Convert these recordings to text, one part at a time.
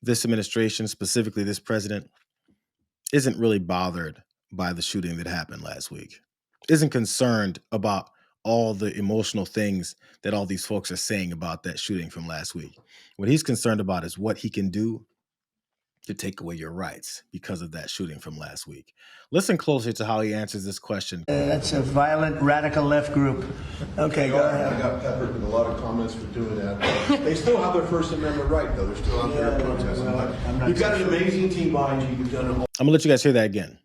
this administration, specifically this president, isn't really bothered by the shooting that happened last week, isn't concerned about all the emotional things that all these folks are saying about that shooting from last week. What he's concerned about is what he can do to take away your rights because of that shooting from last week. Listen closely to how he answers this question. That's a violent radical left group. Okay, go ahead. I got peppered with a lot of comments for doing that. They still have their First Amendment right, though. They're still out there protesting. Well, you've got an amazing team behind you. You've done it all. I'm gonna let you guys hear that again.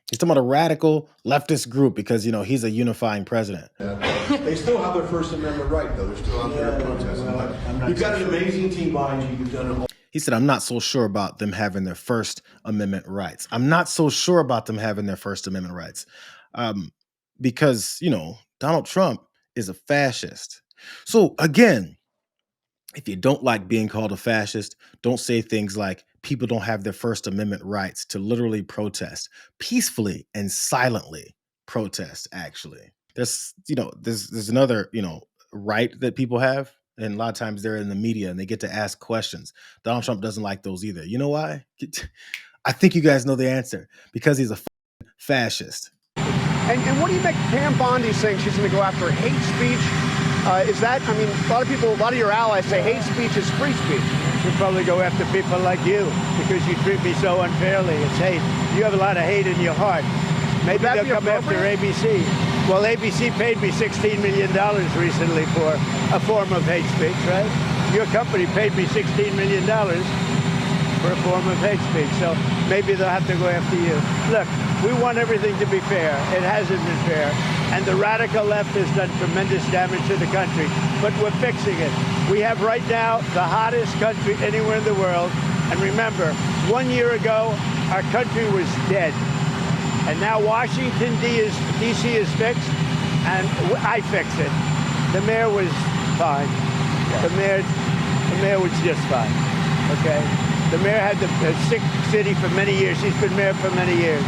He's talking about a radical leftist group because, you know, he's a unifying president. They still have their First Amendment right, though. They're still out there protesting. Well, you've got an amazing team behind you. You've done it all. He said, I'm not so sure about them having their First Amendment rights. I'm not so sure about them having their First Amendment rights. Because, you know, Donald Trump is a fascist. So again, if you don't like being called a fascist, don't say things like people don't have their First Amendment rights to literally protest peacefully and silently protest. Actually, there's another, right that people have. And a lot of times they're in the media and they get to ask questions. Donald Trump doesn't like those either. You know why? I think you guys know the answer. Because he's a fascist. And what do you make Pam Bondi saying she's going to go after hate speech? Is that, I mean, a lot of your allies say hate speech is free speech. She'll probably go after people like you because you treat me so unfairly. It's hate. You have a lot of hate in your heart. Maybe they'll come after ABC. Well, ABC paid me $16 million recently for a form of hate speech, right? Your company paid me $16 million for a form of hate speech. So maybe they'll have to go after you. Look, we want everything to be fair. It hasn't been fair. And the radical left has done tremendous damage to the country. But we're fixing it. We have right now the hottest country anywhere in the world. And remember, 1 year ago, our country was dead. And now Washington, D.C. is fixed, and I fixed it. The mayor was fine. The mayor was just fine, okay? The mayor had the sick city for many years. He's been mayor for many years.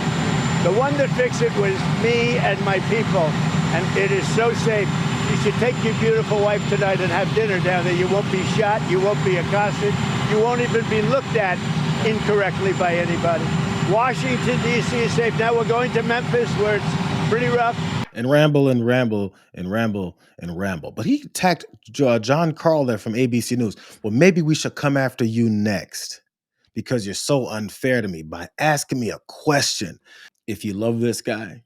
The one that fixed it was me and my people, and it is so safe. You should take your beautiful wife tonight and have dinner down there. You won't be shot. You won't be accosted. You won't even be looked at incorrectly by anybody. Washington, D.C. is safe. Now we're going to Memphis, where it's pretty rough. And ramble and ramble and ramble and ramble. But he attacked John Carl there from ABC News. Well, maybe we should come after you next because you're so unfair to me by asking me a question. If you love this guy,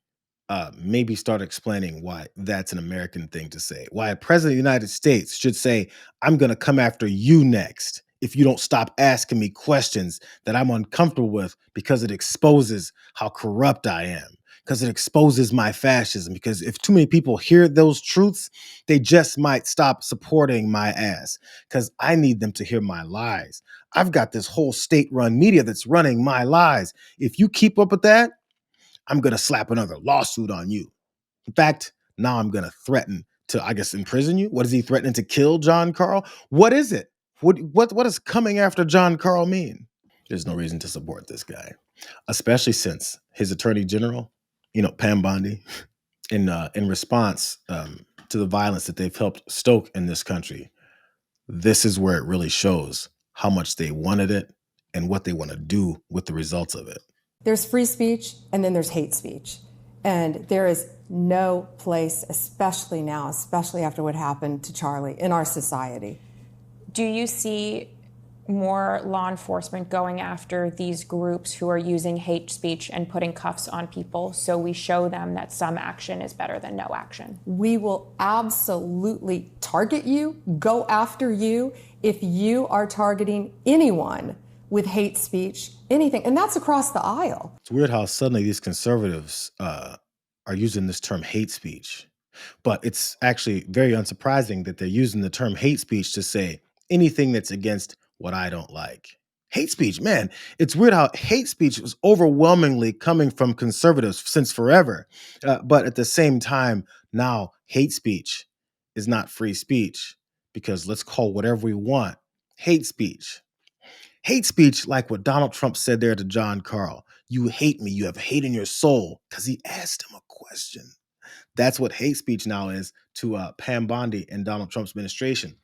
maybe start explaining why that's an American thing to say. Why a president of the United States should say, I'm going to come after you next if you don't stop asking me questions that I'm uncomfortable with because it exposes how corrupt I am, because it exposes my fascism, because if too many people hear those truths, they just might stop supporting my ass because I need them to hear my lies. I've got this whole state-run media that's running my lies. If you keep up with that, I'm going to slap another lawsuit on you. In fact, now I'm going to threaten to, I guess, imprison you. What is he threatening to kill John Carl? What is it? What does coming after John Carl mean? There's no reason to support this guy, especially since his attorney general, Pam Bondi, in response to the violence that they've helped stoke in this country, this is where it really shows how much they wanted it and what they want to do with the results of it. There's free speech and then there's hate speech. And there is no place, especially now, especially after what happened to Charlie, in our society. Do you see more law enforcement going after these groups who are using hate speech and putting cuffs on people so we show them that some action is better than no action? We will absolutely target you, go after you, if you are targeting anyone with hate speech, anything. And that's across the aisle. It's weird how suddenly these conservatives are using this term hate speech. But it's actually very unsurprising that they're using the term hate speech to say anything that's against what I don't like. Hate speech, man, it's weird how hate speech was overwhelmingly coming from conservatives since forever. But at the same time, now hate speech is not free speech because let's call whatever we want hate speech. Hate speech, like what Donald Trump said there to John Carl. You hate me. You have hate in your soul because he asked him a question. That's what hate speech now is to Pam Bondi and Donald Trump's administration.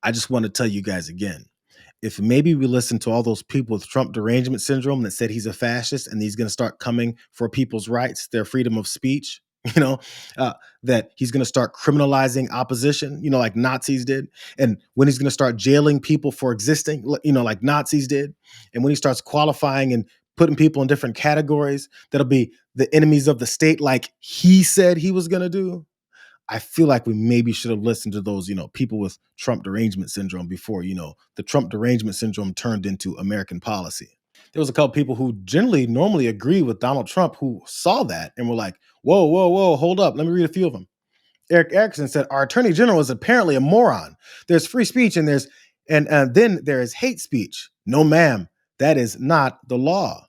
I just want to tell you guys again, if maybe we listen to all those people with Trump derangement syndrome that said he's a fascist and he's going to start coming for people's rights, their freedom of speech, you know, that he's going to start criminalizing opposition, you know, like Nazis did. And when he's going to start jailing people for existing, you know, like Nazis did. And when he starts qualifying and putting people in different categories, that'll be the enemies of the state, like he said he was going to do. I feel like we maybe should have listened to those, you know, people with Trump derangement syndrome before, you know, the Trump derangement syndrome turned into American policy. There was a couple people who generally normally agree with Donald Trump who saw that and were like, whoa, whoa, whoa, hold up. Let me read a few of them. Eric Erickson said, our attorney general is apparently a moron. There's free speech and then there is hate speech. No, ma'am, that is not the law.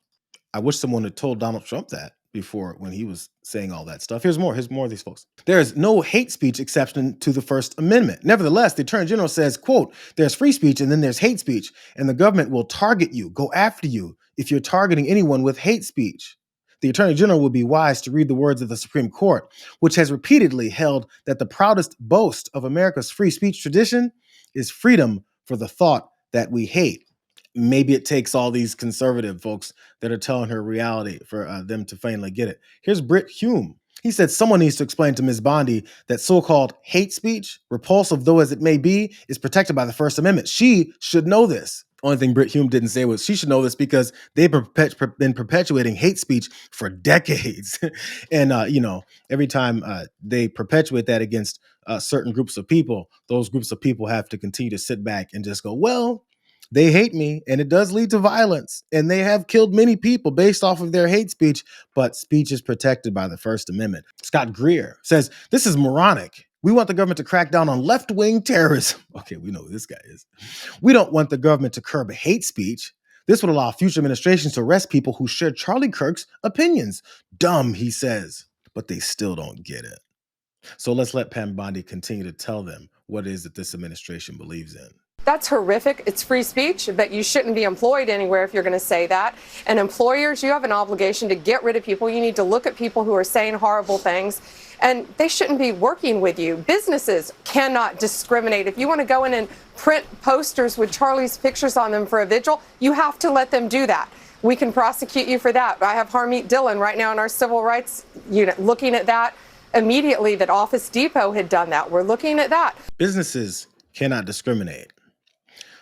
I wish someone had told Donald Trump that before when he was saying all that stuff. Here's more of these folks. There is no hate speech exception to the First Amendment. Nevertheless, the Attorney General says, quote, there's free speech and then there's hate speech, and the government will target you, go after you if you're targeting anyone with hate speech. The Attorney General would be wise to read the words of the Supreme Court, which has repeatedly held that the proudest boast of America's free speech tradition is freedom for the thought that we hate. Maybe it takes all these conservative folks that are telling her reality for them to finally get it. Here's Britt Hume. He said someone needs to explain to Ms. Bondi that so-called hate speech, repulsive though as it may be, is protected by the First Amendment. She should know this. Only thing Britt Hume didn't say was she should know this because they've been perpetuating hate speech for decades. And, you know, every time they perpetuate that against certain groups of people, those groups of people have to continue to sit back and just go, well, they hate me, and it does lead to violence, and they have killed many people based off of their hate speech, but speech is protected by the First Amendment. Scott Greer says, this is moronic. We want the government to crack down on left-wing terrorism. Okay, we know who this guy is. We don't want the government to curb hate speech. This would allow future administrations to arrest people who share Charlie Kirk's opinions. Dumb, he says, but they still don't get it. So let's let Pam Bondi continue to tell them what it is that this administration believes in. That's horrific. It's free speech, but you shouldn't be employed anywhere if you're going to say that. And employers, you have an obligation to get rid of people. You need to look at people who are saying horrible things, and they shouldn't be working with you. Businesses cannot discriminate. If you want to go in and print posters with Charlie's pictures on them for a vigil, you have to let them do that. We can prosecute you for that. I have Harmeet Dillon right now in our civil rights unit looking at that immediately, that Office Depot had done that. We're looking at that. Businesses cannot discriminate.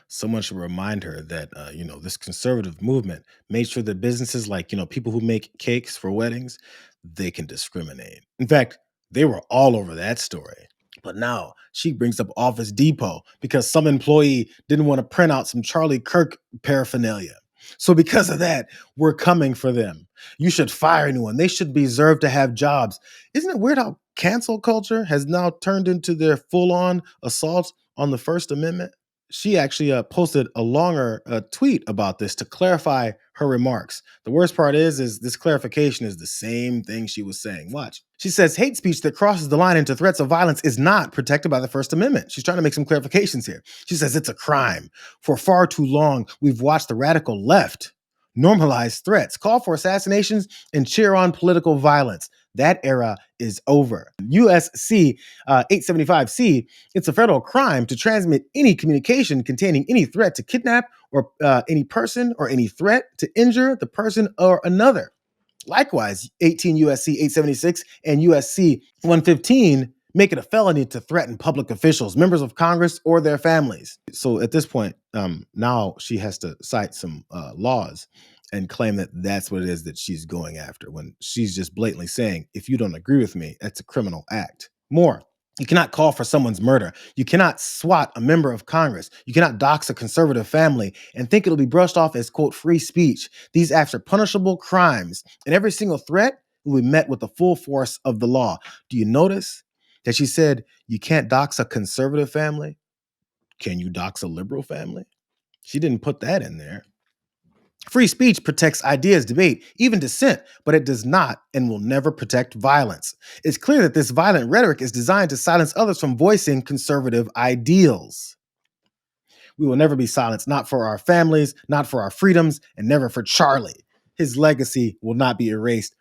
Someone should remind her that, you know, this conservative movement made sure that businesses like, you know, people who make cakes for weddings, they can discriminate. In fact, they were all over that story. But now she brings up Office Depot because some employee didn't want to print out some Charlie Kirk paraphernalia. So because of that, we're coming for them. You should fire anyone. They should deserve to have jobs. Isn't it weird how cancel culture has now turned into their full-on assault on the First Amendment? She actually posted a longer tweet about this to clarify her remarks. The worst part is this clarification is the same thing she was saying. Watch. She says hate speech that crosses the line into threats of violence is not protected by the First Amendment. She's trying to make some clarifications here. She says it's a crime. For far too long, we've watched the radical left normalize threats, call for assassinations, and cheer on political violence. That era is over. USC 875C, it's a federal crime to transmit any communication containing any threat to kidnap or any person or any threat to injure the person or another. Likewise, 18 USC 876 and USC 115 make it a felony to threaten public officials, members of Congress, or their families. So at this point, now she has to cite some laws and claim that that's what it is that she's going after, when she's just blatantly saying, if you don't agree with me, that's a criminal act. More, you cannot call for someone's murder. You cannot swat a member of Congress. You cannot dox a conservative family and think it'll be brushed off as, quote, free speech. These acts are punishable crimes, and every single threat will be met with the full force of the law. Do you notice that she said you can't dox a conservative family? Can you dox a liberal family? She didn't put that in there. Free speech protects ideas, debate, even dissent, but it does not and will never protect violence. It's clear that this violent rhetoric is designed to silence others from voicing conservative ideals. We will never be silenced, not for our families, not for our freedoms, and never for Charlie. His legacy will not be erased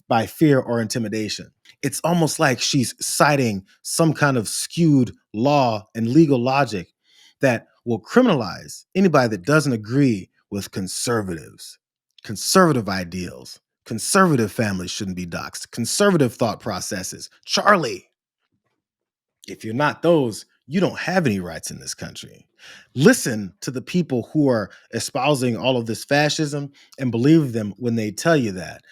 by fear or intimidation. It's almost like she's citing some kind of skewed law and legal logic that will criminalize anybody that doesn't agree with conservatives, conservative ideals. Conservative families shouldn't be doxxed. Conservative thought processes. Charlie, if you're not those, you don't have any rights in this country. Listen to the people who are espousing all of this fascism and believe them when they tell you that.